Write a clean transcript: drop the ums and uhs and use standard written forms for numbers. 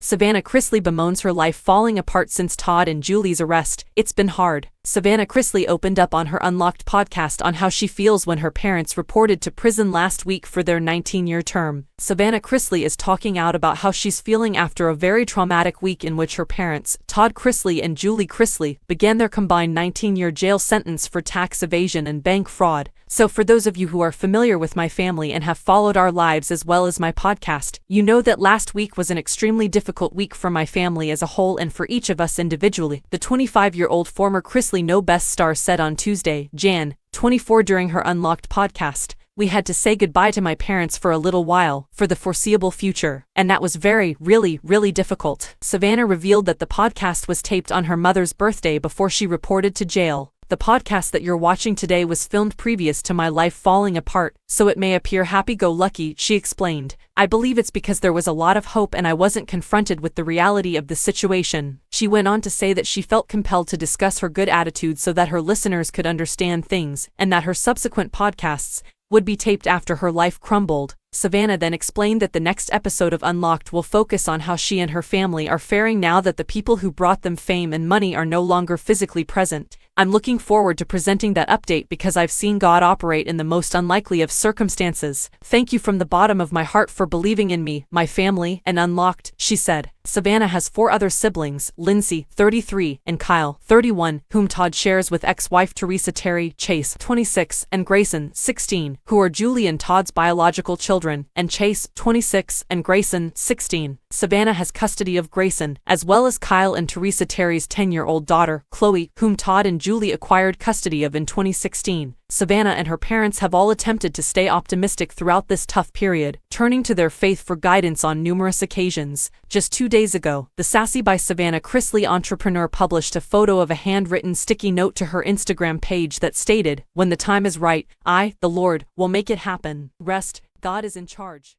Savannah Chrisley bemoans her life falling apart since Todd and Julie's arrest. It's been hard. Savannah Chrisley opened up on her Unlocked podcast on how she feels when her parents reported to prison last week for their 19-year term. Savannah Chrisley is talking out about how she's feeling after a very traumatic week in which her parents, Todd Chrisley and Julie Chrisley, began their combined 19-year jail sentence for tax evasion and bank fraud. So for those of you who are familiar with my family and have followed our lives as well as my podcast, you know that last week was an extremely difficult week for my family as a whole and for each of us individually. The 25-year-old former Chrisley No Best star said on Tuesday, Jan. 24 during her Unlocked podcast, "We had to say goodbye to my parents for a little while, for the foreseeable future, and that was really difficult." Savannah revealed that the podcast was taped on her mother's birthday before she reported to jail. "The podcast that you're watching today was filmed previous to my life falling apart, so it may appear happy-go-lucky," she explained. "I believe it's because there was a lot of hope and I wasn't confronted with the reality of the situation." She went on to say that she felt compelled to discuss her good attitude so that her listeners could understand things, and that her subsequent podcasts would be taped after her life crumbled. Savannah then explained that the next episode of Unlocked will focus on how she and her family are faring now that the people who brought them fame and money are no longer physically present. "I'm looking forward to presenting that update because I've seen God operate in the most unlikely of circumstances. Thank you from the bottom of my heart for believing in me, my family, and Unlocked," she said. Savannah has 4 other siblings, Lindsay, 33, and Kyle, 31, whom Todd shares with ex-wife Teresa Terry, Chase, 26, and Grayson, 16, who are Julie and Todd's biological children, and Chase, 26, and Grayson, 16. Savannah has custody of Grayson, as well as Kyle and Teresa Terry's 10-year-old daughter, Chloe, whom Todd and Julie acquired custody of in 2016. Savannah and her parents have all attempted to stay optimistic throughout this tough period, turning to their faith for guidance on numerous occasions. Just 2 days ago, the Sassy by Savannah Chrisley entrepreneur published a photo of a handwritten sticky note to her Instagram page that stated, "When the time is right, I, the Lord, will make it happen. Rest, God is in charge."